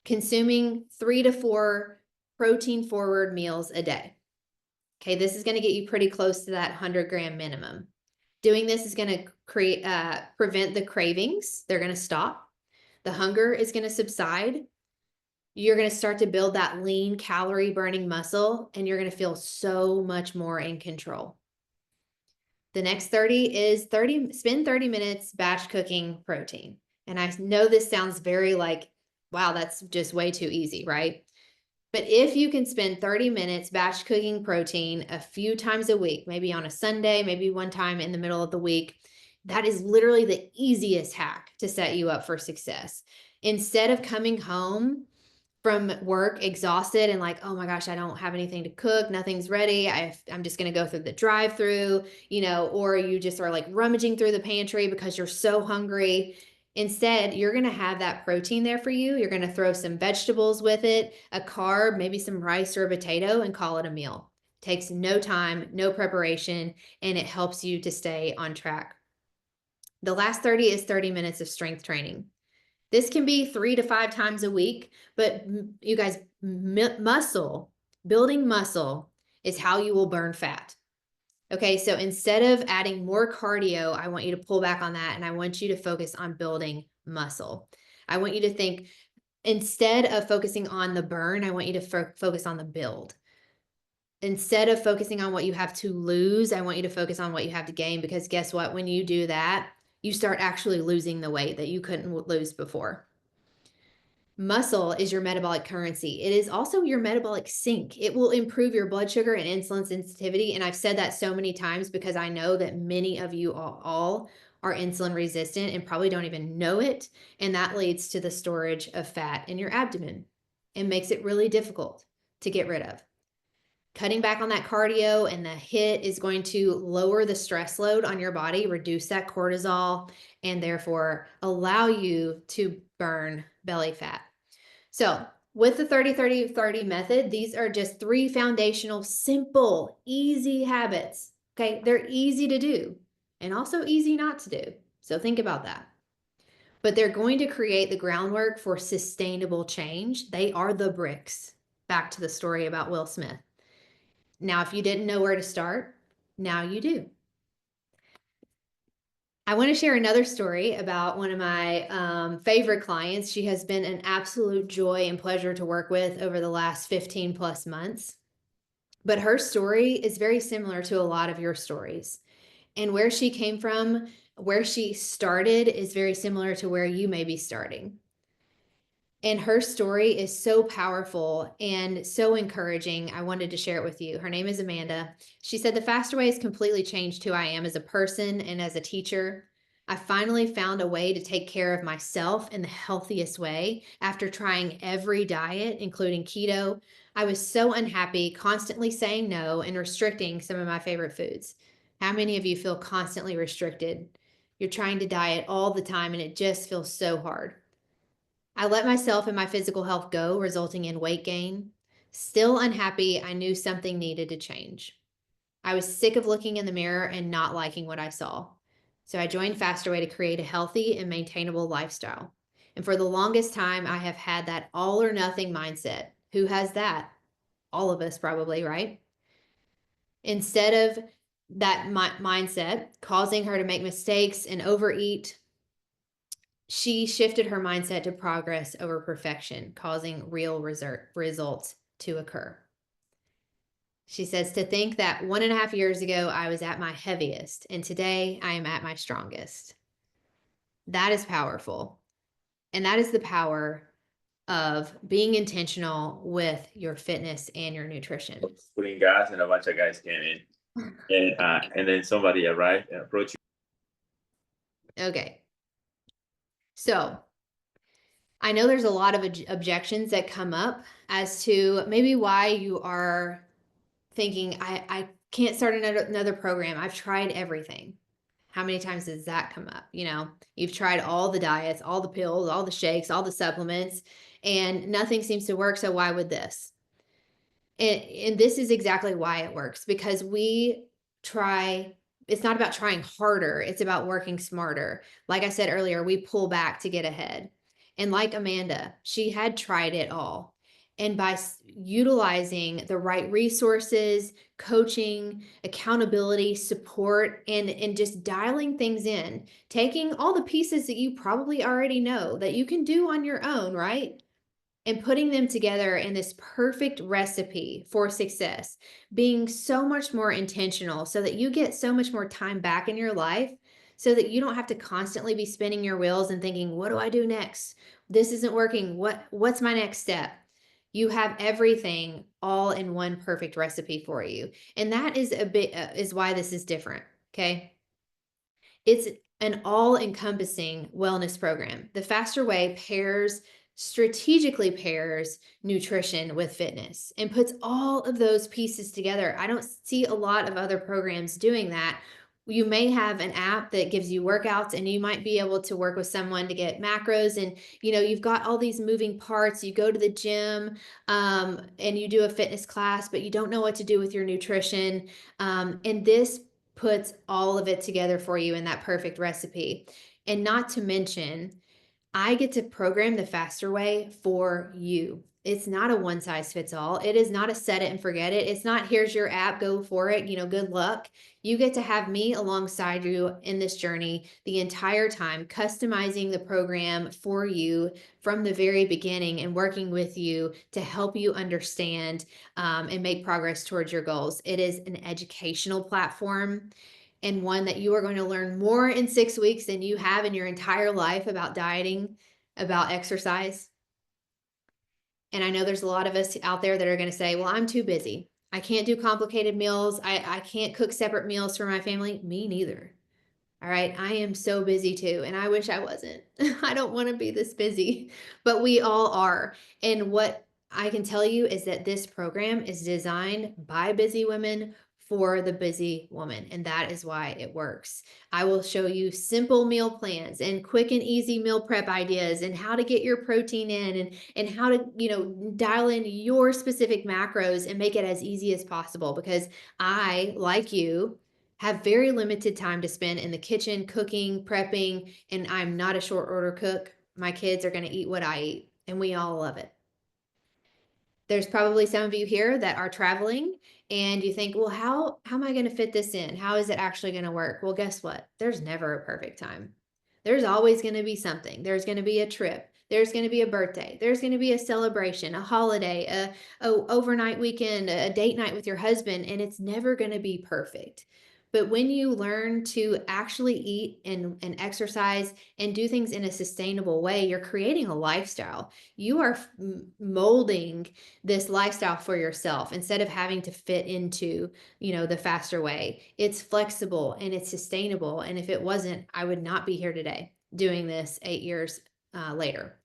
consuming 3 to 4 protein forward meals a day. Okay, this is going to get you pretty close to that 100-gram minimum. Doing this is going to prevent the cravings. They're going to stop. The hunger is going to subside. You're going to start to build that lean calorie burning muscle, and you're going to feel so much more in control. The next 30 is spend 30 minutes batch cooking protein. And I know this sounds very like, wow, that's just way too easy, right? But if you can spend 30 minutes batch cooking protein a few times a week, maybe on a Sunday, maybe one time in the middle of the week, that is literally the easiest hack to set you up for success. Instead of coming home from work exhausted and like, oh my gosh, I don't have anything to cook, nothing's ready, I'm just going to go through the drive-through, or you just are like rummaging through the pantry because you're so hungry. Instead, you're going to have that protein there for you. You're going to throw some vegetables with it, a carb, maybe some rice or a potato, and call it a meal. Takes no time, no preparation, and it helps you to stay on track. The last 30 is 30 minutes of strength training. This can be 3 to 5 times a week, but you guys, building muscle is how you will burn fat. Okay, so instead of adding more cardio, I want you to pull back on that, and I want you to focus on building muscle. I want you to think, instead of focusing on the burn, I want you to focus on the build. Instead of focusing on what you have to lose, I want you to focus on what you have to gain, because guess what? When you do that, you start actually losing the weight that you couldn't lose before. Muscle is your metabolic currency. It is also your metabolic sink. It will improve your blood sugar and insulin sensitivity. And I've said that so many times because I know that many of you all are insulin resistant and probably don't even know it. And that leads to the storage of fat in your abdomen and makes it really difficult to get rid of. Cutting back on that cardio and the HIIT is going to lower the stress load on your body, reduce that cortisol, and therefore allow you to burn belly fat. So with the 30-30-30 method, these are just 3 foundational, simple, easy habits. Okay, they're easy to do and also easy not to do. So think about that. But they're going to create the groundwork for sustainable change. They are the bricks. Back to the story about Will Smith. Now, if you didn't know where to start, now you do. I want to share another story about one of my favorite clients. She has been an absolute joy and pleasure to work with over the last 15 plus months. But her story is very similar to a lot of your stories. And where she came from, where she started, is very similar to where you may be starting. And her story is so powerful and so encouraging. I wanted to share it with you. Her name is Amanda. She said, the faster way has completely changed who I am as a person and as a teacher. I finally found a way to take care of myself in the healthiest way after trying every diet, including keto. I was so unhappy, constantly saying no and restricting some of my favorite foods. How many of you feel constantly restricted? You're trying to diet all the time and it just feels so hard. I let myself and my physical health go, resulting in weight gain. Still unhappy, I knew something needed to change. I was sick of looking in the mirror and not liking what I saw. So I joined Faster Way to create a healthy and maintainable lifestyle. And for the longest time, I have had that all or nothing mindset. Who has that? All of us probably, right? Instead of that mindset causing her to make mistakes and overeat, she shifted her mindset to progress over perfection, causing real results to occur. She says, to think that 1.5 years ago, I was at my heaviest, and today I am at my strongest. That is powerful. And that is the power of being intentional with your fitness and your nutrition. Putting gas and a bunch of guys came in. And then somebody arrived and approached you. Okay. So I know there's a lot of objections that come up as to maybe why you are thinking, I can't start another program. I've tried everything. How many times does that come up? You've tried all the diets, all the pills, all the shakes, all the supplements, and nothing seems to work. So why would this? And this is exactly why it works, because it's not about trying harder. It's about working smarter. Like I said earlier, we pull back to get ahead. And like Amanda, she had tried it all. And by utilizing the right resources, coaching, accountability, support, and just dialing things in, taking all the pieces that you probably already know that you can do on your own, right? And putting them together in this perfect recipe for success, being so much more intentional so that you get so much more time back in your life so that you don't have to constantly be spinning your wheels and thinking, what do I do next? This isn't working. What's my next step? You have everything all in one perfect recipe for you. And that is is why this is different, okay? It's an all-encompassing wellness program. The Faster Way strategically pairs nutrition with fitness and puts all of those pieces together. I don't see a lot of other programs doing that. You may have an app that gives you workouts and you might be able to work with someone to get macros, and you've got all these moving parts. You go to the gym and you do a fitness class, but you don't know what to do with your nutrition. And this puts all of it together for you in that perfect recipe. And not to mention, I get to program the Faster Way for you. It's not a one size fits all. It is not a set it and forget it. It's not, here's your app, go for it, good luck. You get to have me alongside you in this journey the entire time, customizing the program for you from the very beginning and working with you to help you understand and make progress towards your goals. It is an educational platform and one that you are going to learn more in 6 weeks than you have in your entire life about dieting, about exercise. And I know there's a lot of us out there that are going to say, well, I'm too busy. I can't do complicated meals. I can't cook separate meals for my family. Me neither. All right. I am so busy too. And I wish I wasn't. I don't want to be this busy, but we all are. And what I can tell you is that this program is designed by busy women for the busy woman. And that is why it works. I will show you simple meal plans and quick and easy meal prep ideas and how to get your protein in and how to, dial in your specific macros and make it as easy as possible, because I, like you, have very limited time to spend in the kitchen cooking, prepping, and I'm not a short order cook. My kids are going to eat what I eat, and we all love it. There's probably some of you here that are traveling and you think, well, how am I going to fit this in? How is it actually going to work? Well, guess what? There's never a perfect time. There's always going to be something. There's going to be a trip. There's going to be a birthday. There's going to be a celebration, a holiday, a overnight weekend, a date night with your husband, and it's never going to be perfect. But when you learn to actually eat and exercise and do things in a sustainable way, you're creating a lifestyle. You are molding this lifestyle for yourself instead of having to fit into, the Faster Way. It's flexible and it's sustainable. And if it wasn't, I would not be here today doing this 8 years later.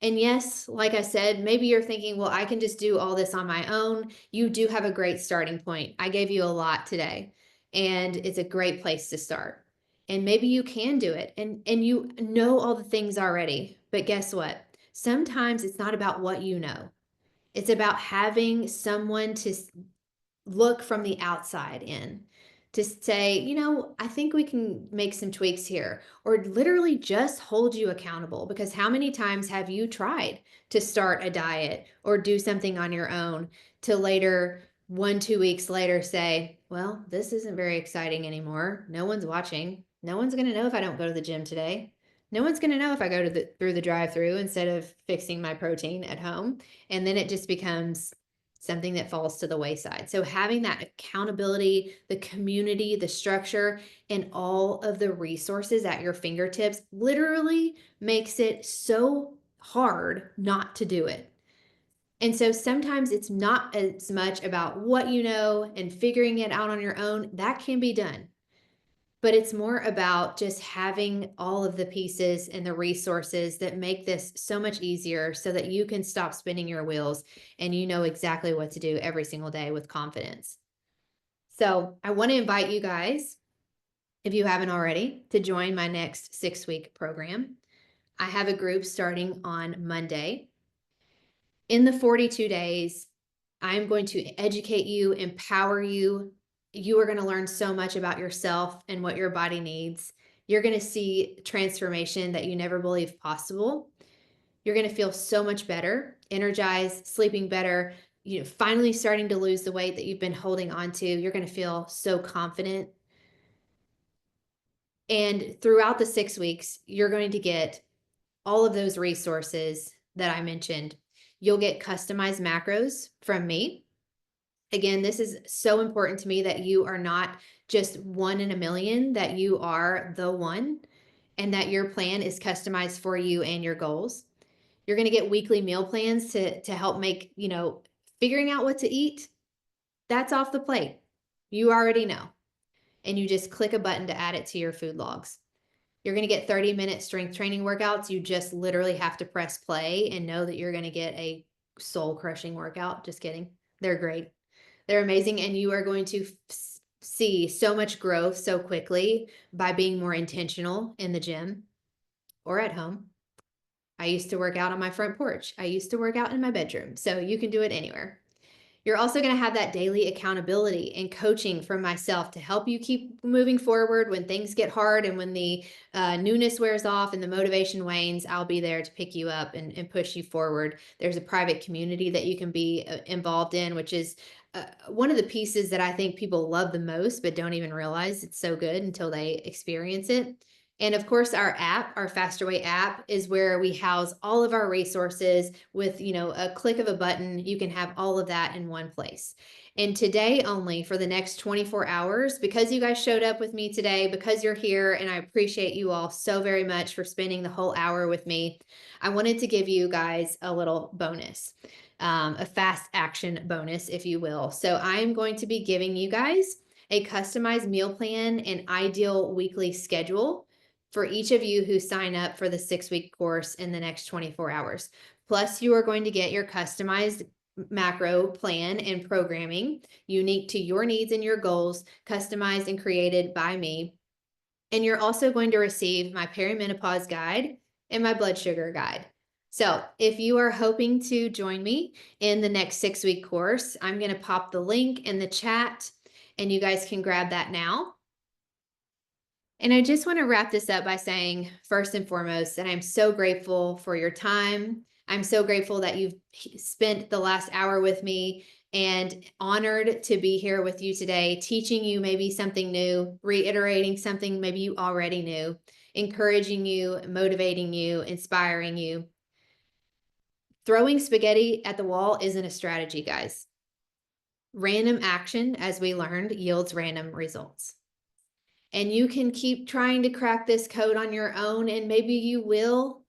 And yes, like I said, maybe you're thinking, well, I can just do all this on my own. You do have a great starting point. I gave you a lot today, and it's a great place to start. And maybe you can do it and you know all the things already. But guess what? Sometimes it's not about what you know. It's about having someone to look from the outside in, to say, I think we can make some tweaks here, or literally just hold you accountable. Because how many times have you tried to start a diet or do something on your own to later, 1, 2 weeks later, say, well, this isn't very exciting anymore. No one's watching. No one's going to know if I don't go to the gym today. No one's going to know if I go through the drive-through instead of fixing my protein at home. And then it just becomes something that falls to the wayside. So having that accountability, the community, the structure, and all of the resources at your fingertips literally makes it so hard not to do it. And so sometimes it's not as much about what you know and figuring it out on your own. That can be done. But it's more about just having all of the pieces and the resources that make this so much easier so that you can stop spinning your wheels and you know exactly what to do every single day with confidence. So I want to invite you guys, if you haven't already, to join my next 6-week program. I have a group starting on Monday. In the 42 days, I'm going to educate you, empower you. You are going to learn so much about yourself and what your body needs. You're going to see transformation that you never believed possible. You're going to feel so much better, energized, sleeping better, finally starting to lose the weight that you've been holding on to. You're going to feel so confident. And throughout the 6 weeks, you're going to get all of those resources that I mentioned. You'll get customized macros from me. Again, this is so important to me that you are not just one in a million, that you are the one, and that your plan is customized for you and your goals. You're going to get weekly meal plans to help make, figuring out what to eat. That's off the plate. You already know. And you just click a button to add it to your food logs. You're going to get 30-minute strength training workouts. You just literally have to press play and know that you're going to get a soul crushing workout. Just kidding. They're great. They're amazing. And you are going to see so much growth so quickly by being more intentional in the gym or at home. I used to work out on my front porch. I used to work out in my bedroom. So you can do it anywhere. You're also going to have that daily accountability and coaching from myself to help you keep moving forward when things get hard and when the newness wears off and the motivation wanes. I'll be there to pick you up and push you forward. There's a private community that you can be involved in, which is one of the pieces that I think people love the most, but don't even realize it's so good until they experience it. And of course, our app, our Faster Way app, is where we house all of our resources with, a click of a button. You can have all of that in one place. And today only, for the next 24 hours, because you guys showed up with me today, because you're here, and I appreciate you all so very much for spending the whole hour with me, I wanted to give you guys a little bonus, a fast action bonus, if you will. So I'm going to be giving you guys a customized meal plan and ideal weekly schedule for each of you who sign up for the 6-week course in the next 24 hours. Plus, you are going to get your customized macro plan and programming unique to your needs and your goals, customized and created by me. And you're also going to receive my perimenopause guide and my blood sugar guide. So if you are hoping to join me in the next 6-week course, I'm going to pop the link in the chat and you guys can grab that now. And I just want to wrap this up by saying, first and foremost, that I'm so grateful for your time. I'm so grateful that you've spent the last hour with me and honored to be here with you today, teaching you maybe something new, reiterating something maybe you already knew, encouraging you, motivating you, inspiring you. Throwing spaghetti at the wall isn't a strategy, guys. Random action, as we learned, yields random results. And you can keep trying to crack this code on your own, and maybe you will,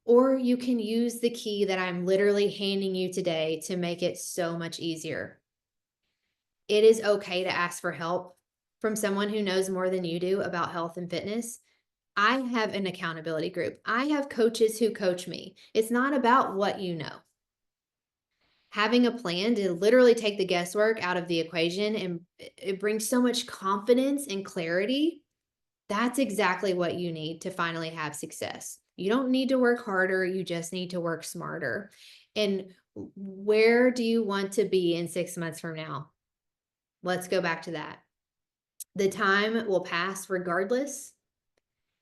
or you can use the key that I'm literally handing you today to make it so much easier. It is okay to ask for help from someone who knows more than you do about health and fitness. I have an accountability group. I have coaches who coach me. It's not about what you know. Having a plan to literally take the guesswork out of the equation, and it brings so much confidence and clarity. That's exactly what you need to finally have success. You don't need to work harder. You just need to work smarter. And where do you want to be in 6 months from now? Let's go back to that. The time will pass regardless.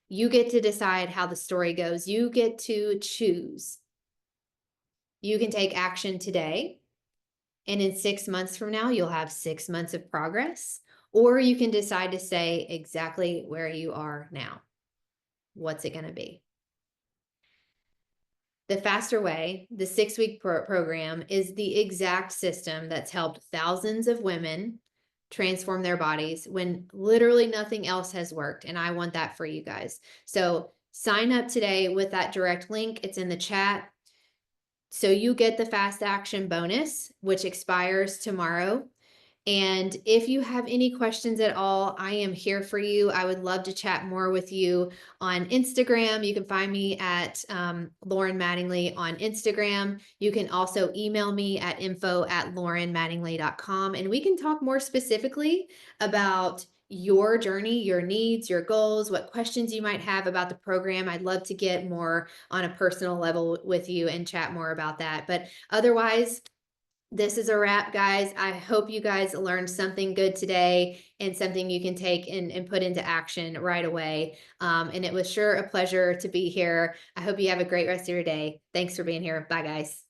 You get to decide how the story goes. You get to choose. You can take action today, and in 6 months from now, you'll have 6 months of progress. Or you can decide to stay exactly where you are now. What's it going to be? The Faster Way, the 6-week program, is the exact system that's helped thousands of women transform their bodies when literally nothing else has worked. And I want that for you guys. So sign up today with that direct link. It's in the chat. So you get the fast action bonus, which expires tomorrow. And if you have any questions at all, I am here for you. I would love to chat more with you on Instagram. You can find me at Lauren Mattingly on Instagram. You can also email me at info@laurenmattingly.com, and we can talk more specifically about your journey, your needs, your goals, what questions you might have about the program. I'd love to get more on a personal level with you and chat more about that. But otherwise, this is a wrap, guys. I hope you guys learned something good today and something you can take and put into action right away. And it was sure a pleasure to be here. I hope you have a great rest of your day. Thanks for being here. Bye, guys.